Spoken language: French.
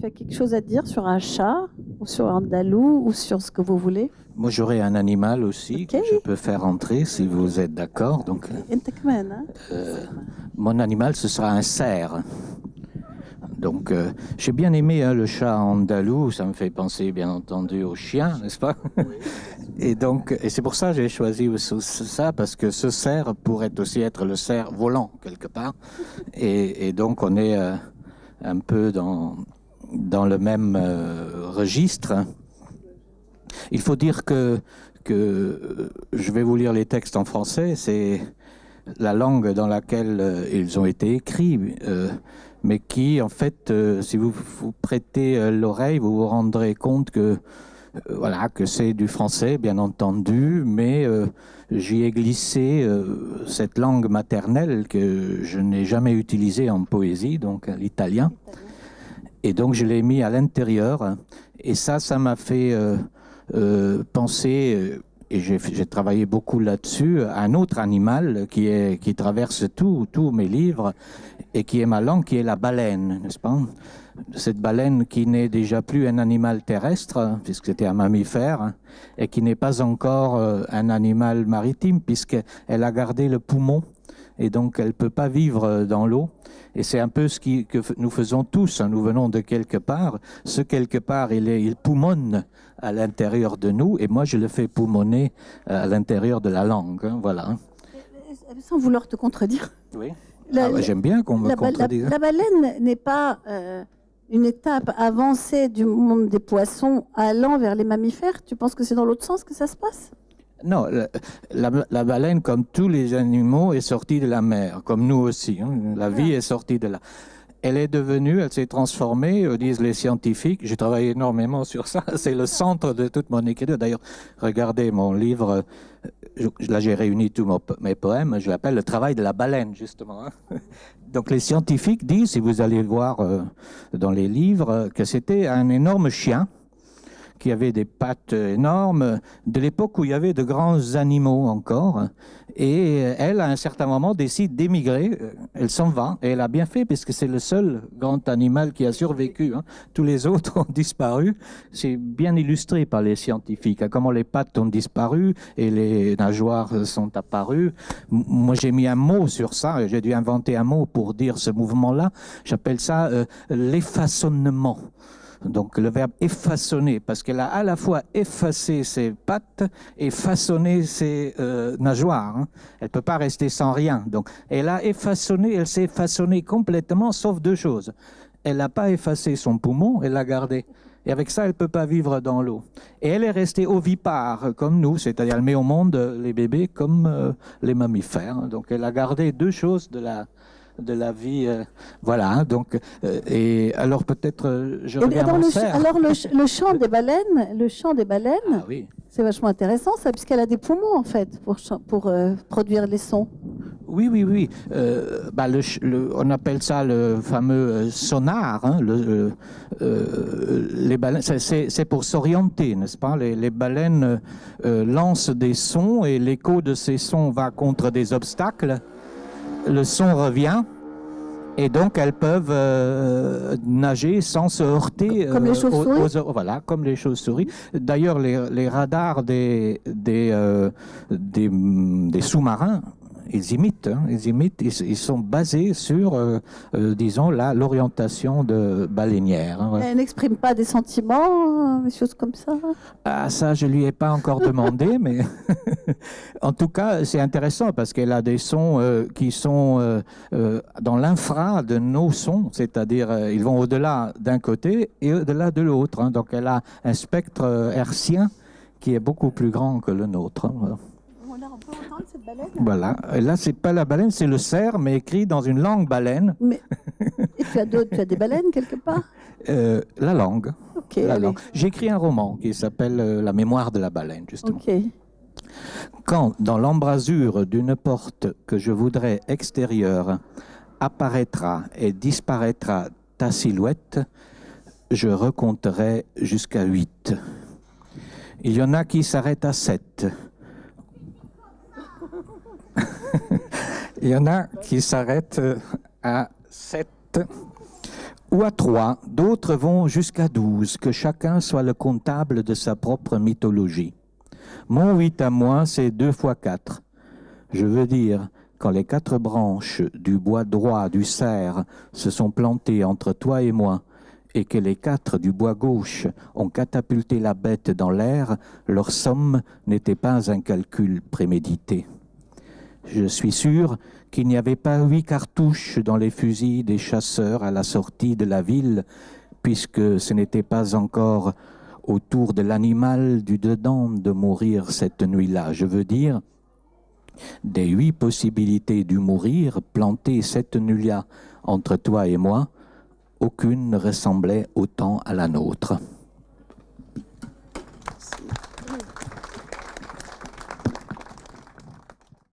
tu as quelque chose à dire sur un chat, ou sur un andalou, ou sur ce que vous voulez? Moi, j'aurais un animal aussi que je peux faire entrer si vous êtes d'accord. Donc, أنت كمان ها؟ mon animal, ce sera un cerf. Donc, j'ai bien aimé le chat andalou. Ça me fait penser, bien entendu, au chien, n'est-ce pas? Et donc, et c'est pour ça que j'ai choisi ça, parce que ce cerf pourrait aussi être le cerf volant, quelque part. Et donc, on est un peu dans le même registre. Il faut dire que je vais vous lire les textes en français, c'est la langue dans laquelle ils ont été écrits, mais qui, en fait, si vous vous prêtez l'oreille, vous vous rendrez compte que voilà, que c'est du français, bien entendu, mais j'y ai glissé cette langue maternelle que je n'ai jamais utilisée en poésie, donc l'italien, et donc je l'ai mis à l'intérieur, et ça m'a fait penser, et j'ai travaillé beaucoup là-dessus, à un autre animal qui traverse tous mes livres et qui est ma langue, qui est la baleine, n'est-ce pas? Cette baleine qui n'est déjà plus un animal terrestre, puisque c'était un mammifère, et qui n'est pas encore un animal maritime, puisqu'elle a gardé le poumon, et donc elle ne peut pas vivre dans l'eau. Et c'est un peu que nous faisons tous, hein. Nous venons de quelque part. Ce quelque part, il poumonne à l'intérieur de nous, et moi je le fais poumonner à l'intérieur de la langue, hein, voilà. Sans vouloir te contredire. Oui. J'aime bien qu'on me contredise. La baleine n'est pas une étape avancée du monde des poissons allant vers les mammifères. Tu penses que c'est dans l'autre sens que ça se passe? Non, la baleine, comme tous les animaux, est sortie de la mer, comme nous aussi, hein. La vie est sortie de là. Elle s'est transformée, disent les scientifiques. J'ai travaillé énormément sur ça. C'est le centre de toute mon écriture. D'ailleurs, regardez mon livre. Là, j'ai réuni tous mes poèmes. Je l'appelle Le travail de la baleine, justement, hein. Donc, les scientifiques disent, si vous allez voir dans les livres, que c'était un énorme chien qui avait des pattes énormes, de l'époque où il y avait de grands animaux encore. Et elle, à un certain moment, décide d'émigrer. Elle s'en va, et elle a bien fait, puisque c'est le seul grand animal qui a survécu, hein. Tous les autres ont disparu. C'est bien illustré par les scientifiques, hein, comment les pattes ont disparu et les nageoires sont apparues. Moi, j'ai mis un mot sur ça, j'ai dû inventer un mot pour dire ce mouvement-là. J'appelle ça l'effaçonnement. Donc le verbe effaçonner, parce qu'elle a à la fois effacé ses pattes et façonné ses nageoires, hein. Elle ne peut pas rester sans rien. Donc elle s'est façonnée complètement, sauf deux choses. Elle n'a pas effacé son poumon, elle l'a gardé. Et avec ça, elle ne peut pas vivre dans l'eau. Et elle est restée ovipare, comme nous, c'est-à-dire elle met au monde les bébés comme les mammifères. Donc elle a gardé deux choses de la vie, voilà, hein. Donc, et alors peut-être je reviens à mon cerf. Alors le chant des baleines, Ah, oui. C'est vachement intéressant ça, puisqu'elle a des poumons en fait pour produire les sons. Oui. On appelle ça le fameux sonar, hein. Les baleines, c'est pour s'orienter, n'est-ce pas? Les baleines lancent des sons et l'écho de ces sons va contre des obstacles. Le son revient, et donc elles peuvent nager sans se heurter comme les chauves-souris. Voilà, comme les chauves-souris. D'ailleurs, les radars des sous-marins, ils imitent, ils sont basés sur, disons, l'orientation de baleinière, hein, ouais. Elle n'exprime pas des sentiments, des choses comme ça. Ah, ça, je lui ai pas encore demandé, mais en tout cas, c'est intéressant parce qu'elle a des sons qui sont dans l'infra de nos sons, c'est-à-dire ils vont au-delà d'un côté et au-delà de l'autre, hein. Donc elle a un spectre hertzien qui est beaucoup plus grand que le nôtre, hein. On peut entendre cette baleine. Voilà. Et là, c'est pas la baleine, c'est le cerf, mais écrit dans une langue baleine. Et tu as des baleines quelque part? La langue. Okay, la langue. J'ai écrit un roman qui s'appelle La mémoire de la baleine, justement. Okay. Quand, dans l'embrasure d'une porte que je voudrais extérieure, apparaîtra et disparaîtra ta silhouette, je recompterai jusqu'à 8. Il y en a qui s'arrêtent à 7. Il y en a qui s'arrêtent à 7. ou à 3, d'autres vont jusqu'à 12, que chacun soit le comptable de sa propre mythologie. Mon 8 à moi, c'est 2 fois 4. Je veux dire, quand les 4 branches du bois droit du cerf se sont plantées entre toi et moi, et que les 4 du bois gauche ont catapulté la bête dans l'air, leur somme n'était pas un calcul prémédité. Je suis sûr qu'il n'y avait pas 8 cartouches dans les fusils des chasseurs à la sortie de la ville, puisque ce n'était pas encore au tour de l'animal du dedans de mourir cette nuit-là. Je veux dire, des 8 possibilités du mourir plantées cette nuit-là entre toi et moi, aucune ne ressemblait autant à la nôtre.